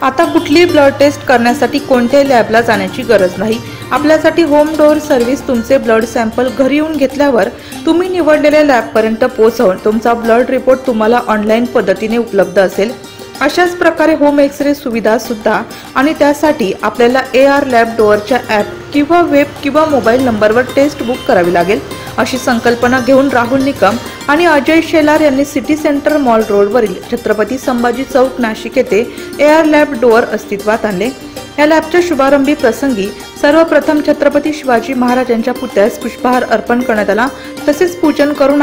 आता कुठलीही blood taste करण्यासाठी कोणत्याही लॅबला जाण्याची गरज नाही। आपल्यासाठी होम डोअर सर्व्हिस तुमचे ब्लड सॅम्पल घरी येऊन घेतल्यावर तुम्ही निवडलेल्या लॅबपर्यंत पोहोचवून तुमचा ब्लड रिपोर्ट तुम्हाला ऑनलाईन पद्धतीने उपलब्ध असेल। अशाच प्रकारे होम एक्सरे सुविधा सुद्धा आणि त्यासाठी आपल्याला AR लॅब डोअरच्या ॲप किंवा वेब किंवा मोबाईल नंबरवर टेस्ट बुक करावी लागेल। अशी संकल्पना घेऊन राहुल निकम आणि अजय शेलार यांनी सिटी सेंटर मॉल रोडवरील छत्रपती संभाजी चौक नाशिक येथे AR लॅब डोअर अस्तित्वात आणले। या लॅबच्या शुभारंभी प्रसंगी सर्वप्रथम छत्रपती शिवाजी महाराजांच्या पुतळ्यास पुष्पहार अर्पण करण्यात आला, तसेच पूजन करून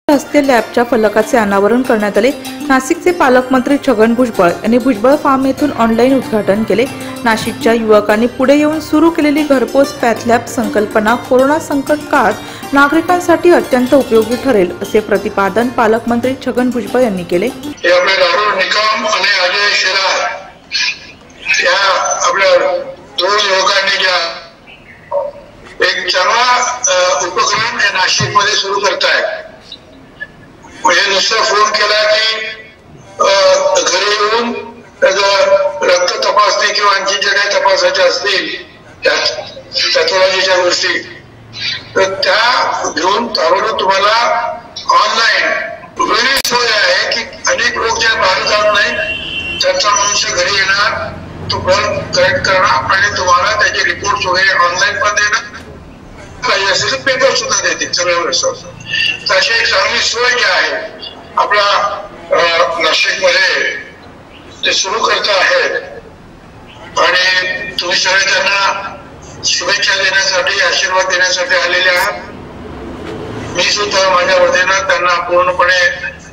हस्ते लॅबच्या फलकाचे अनावरण करण्यात आले। नाशिकचे पालकमंत्री छगन भुजबळ यांनी भुजबळ फार्म येथून ऑनलाईन उद्घाटन केले। नाशिकच्या युवकांनी पुढे येऊन सुरू केलेली घरपोच पॅथ लॅब संकल्पना कोरोना संकट काळात नागरिकांसाठी अत्यंत उपयोगी ठरेल, असे प्रतिपादन पालकमंत्री छगन भुजबळ यांनी केले। राहुल निकम आणि अजय शेलार या आपल्या दोन युवकांनी ज्या एक चांगला उपक्रम नाशिक मध्ये सुरू करतायत। म्हणजे नुसता फोन केला की घरी येऊन रक्त तपासणी किंवा आणखी जे काही तपासायचे असतील पॅथॉलॉजीच्या गोष्टी तर त्या घेऊन ताबडतोब तुम्हाला ऑनलाईन वेगळी सोय आहे की अनेक लोक ज्या बाहेर जात नाही त्यांचा मनुष्य घरी येणार, तो ब्लड कलेक्ट करणार आणि तुम्हाला त्याचे रिपोर्ट वगैरे ऑनलाईन पण देणार, काही असेल तर पेपर सुद्धा देतील सगळ्या। तशी एक चांगली सोय जी आहे आपल्या नाशिक मध्ये ते सुरू करत आहेत आणि तुम्ही सगळे त्यांना शुभेच्छा देण्यासाठी आशीर्वाद देण्यासाठी आलेले आहात। मी सुद्धा माझ्या वतीनं त्यांना पूर्णपणे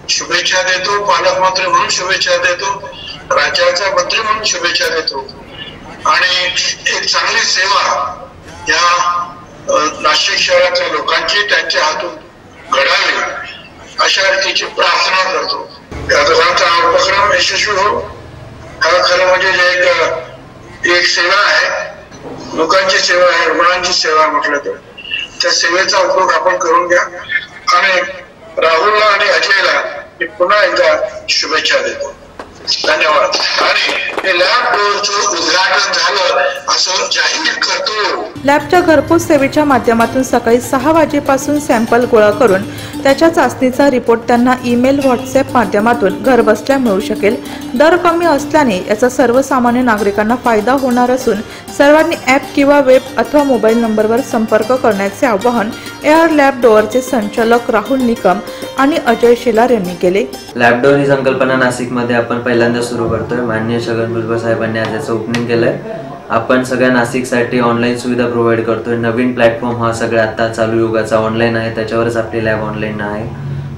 शुभेच्छा देतो, पालकमंत्री म्हणून शुभेच्छा देतो, राज्याचा मंत्री म्हणून शुभेच्छा देतो आणि एक चांगली सेवा या नाशिक शहरातल्या लोकांची त्यांच्या हातून घडावी अशा रीतीची प्रार्थना करतो। हा उपक्रम यशस्वी हो। हा खरं म्हणजे एक सेवा आहे, लोकांची सेवा आहे, रुग्णांची सेवा म्हटलं तर त्या सेवेचा उपयोग आपण करून घ्या आणि राहुलला आणि अजयला मी पुन्हा एकदा शुभेच्छा देतो। धन्यवाद। आणि लॅब डोअरचं उद्घाटन झालं असं जाहीर करतो। लॅबच्या घरपोच सेवेच्या माध्यमातून सकाळी 6 वाजेपासून सॅम्पल गोळा करून त्याच्या चाचणीचा रिपोर्ट त्यांना ईमेल व्हॉट्सअप माध्यमातून घरबसल्या मिळू शकेल। दर कमी असल्याने याचा सर्वसामान्य नागरिकांना फायदा होणार असून सर्वांनी ॲप किंवा वेब अथवा मोबाईल नंबरवर संपर्क करण्याचे आवाहन AR लॅब डोअरचे संचालक राहुल निकम आणि अजय शेलार यांनी केले। लॅब डोअर ही संकल्पना नाशिकमध्ये आपण पहिल्यांदा सुरू करतोय। माननीय छगन भुजबळ साहेबांनी आज याचं ओपनिंग केलंय। आपण सगळ्या नाशिकसाठी ऑनलाईन सुविधा प्रोव्हाइड करतोय। नवीन प्लॅटफॉर्म हा सगळ्या आता चालू युगाचा ऑनलाईन आहे, त्याच्यावरच आपली लॅब ऑनलाईन आहे।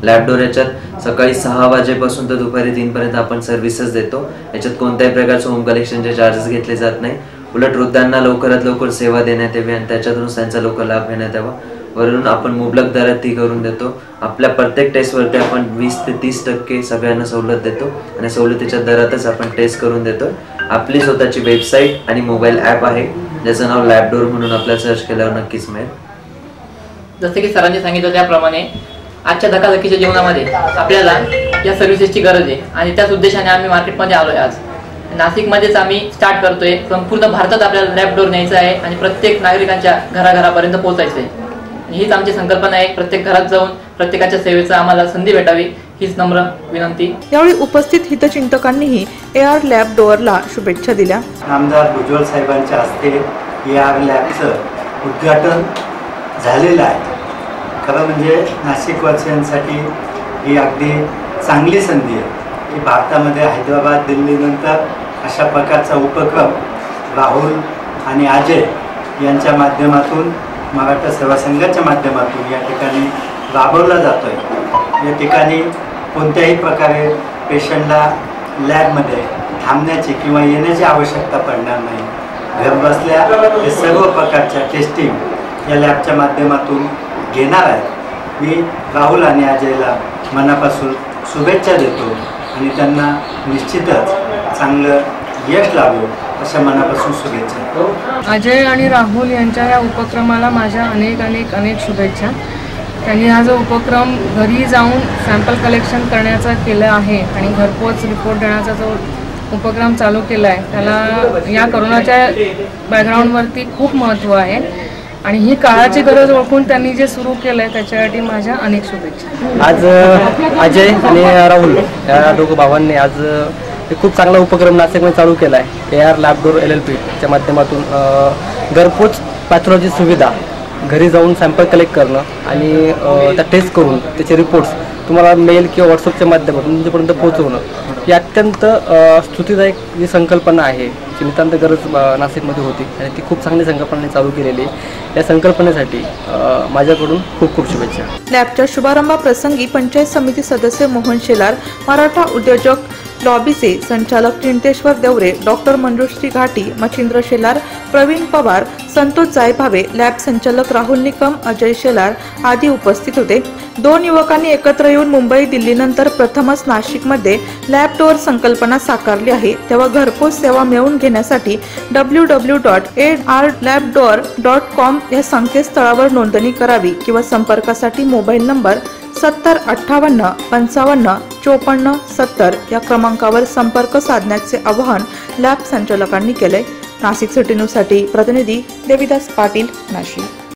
लॅब डोअर याच्यात सकाळी 6 वाजेपासून तर दुपारी 3 पर्यंत आपण सर्व्हिसेस देतो। याच्यात कोणत्याही प्रकारचे होम कलेक्शनचे चार्जेस घेतले जात नाही। उलट वृद्धांना लवकरात लवकर सेवा देण्यात यावी आणि त्याच्यातून त्यांचा लवकर लाभ घेण्यात यावा। वरून आपण मुबलक दरात ती करून देतो। आपल्या प्रत्येक टेस्टवरती आपण 20 ते 30% सगळ्यांना सवलत देतो आणि सवलतीच्या दरातच आपण टेस्ट करून देतो। आपली स्वतःची वेबसाईट आणि मोबाईल ॲप आहे ज्याचं नाव लॅब डोअर म्हणून आपल्याला सर्च केल्यावर नक्कीच मिळेल। जसे की सरांनी सांगितलं त्याप्रमाणे आजच्या धकाधकीच्या जीवनामध्ये आपल्याला या सर्व्हिसेसची गरज आहे आणि त्याच उद्देशाने आम्ही मार्केटमध्ये आलोय। आज नाशिकमध्येच आम्ही स्टार्ट करतोय। संपूर्ण भारतात आपल्याला लॅब डोअर न्यायचं आहे आणि प्रत्येक नागरिकांच्या घराघरापर्यंत पोहोचायचं आहे। हीच आमची संकल्पना आहे। प्रत्येक घरात जाऊन प्रत्येकाच्या सेवेचा आम्हाला संधी भेटावी हीच नम्र विनंती। यावेळी उपस्थित हितचिंतकांनीही AR लॅब डोअरला शुभेच्छा दिल्या। आमदार भुजबळ साहेबांच्या हस्ते AR लॅबचं उद्घाटन झालेलं आहे। खरं म्हणजे नाशिकवासियांसाठी ही अगदी चांगली संधी आहे की भारतामध्ये हैदराबाद दिल्लीनंतर अशा प्रकारचा उपक्रम राहुल आणि अजय यांच्या माध्यमातून मराठा सेवा संघाच्या माध्यमातून या ठिकाणी राबवला जातो आहे। या ठिकाणी कोणत्याही प्रकारे पेशंटला लॅबमध्ये थांबण्याची किंवा येण्याची आवश्यकता पडणार नाही। घरबसल्या हे सर्व प्रकारच्या टेस्टिंग या लॅबच्या माध्यमातून घेणार आहे। मी राहुल आणि अजयला मनापासून शुभेच्छा देतो आणि त्यांना निश्चितच चांगलं यश लाभो अशा मनापासून शुभेच्छा। अजय आणि राहुल यांच्या या उपक्रमाला माझ्या अनेक शुभेच्छा। त्यांनी हा जो उपक्रम घरी जाऊन सॅम्पल कलेक्शन करण्याचा केला आहे आणि घरपोच रिपोर्ट देण्याचा जो उपक्रम चालू केला आहे त्याला या कोरोनाच्या बॅकग्राऊंडवरती खूप महत्त्व आहे आणि ही काळाची गरज ओळखून त्यांनी जे सुरू केलं आहे त्याच्यासाठी माझ्या अनेक शुभेच्छा। आज अजय आणि राहुल या दोघं भावांनी आज खूप चांगला उपक्रम नाशिकमध्ये चालू केला आहे। AR लॅब डोअर LLP च्या माध्यमातून घरपोच पॅथॉलॉजी सुविधा, घरी जाऊन सॅम्पल कलेक्ट करणं आणि त्या टेस्ट करून त्याचे रिपोर्ट्स तुम्हाला मेल किंवा व्हॉट्सअपच्या माध्यमातून तुमच्यापर्यंत पोहोचवणं ही अत्यंत स्तुतीदायक जी संकल्पना आहे जी नितांत गरज नाशिकमध्ये होती आणि ती खूप चांगली संकल्पना चालू केलेली आहे। या संकल्पनेसाठी माझ्याकडून खूप खूप शुभेच्छा। लॅबच्या शुभारंभाप्रसंगी पंचायत समिती सदस्य मोहन शेलार, मराठा उद्योजक लॉबीचे संचालक चिंतेश्वर देवरे, डॉक्टर मंजुश्री घाटी, मच्छिंद्र शेलार, प्रवीण पवार, संतोष जायभावे, लॅब संचालक राहुल निकम, अजय शेलार आदी उपस्थित होते। दोन युवकांनी एकत्र येऊन मुंबई दिल्लीनंतर प्रथमच नाशिकमध्ये लॅब डोअर संकल्पना साकारली आहे। तेव्हा घरपोच सेवा मिळवून घेण्यासाठी www.arlabdoor.com या संकेतस्थळावर नोंदणी करावी किंवा संपर्कासाठी मोबाईल नंबर 7058 55 54 70 या क्रमांकावर संपर्क साधण्याचे आवाहन लॅब संचालकांनी केले। नाशिक सिटी न्यूजसाठी प्रतिनिधी देविदास पाटील, नाशिक।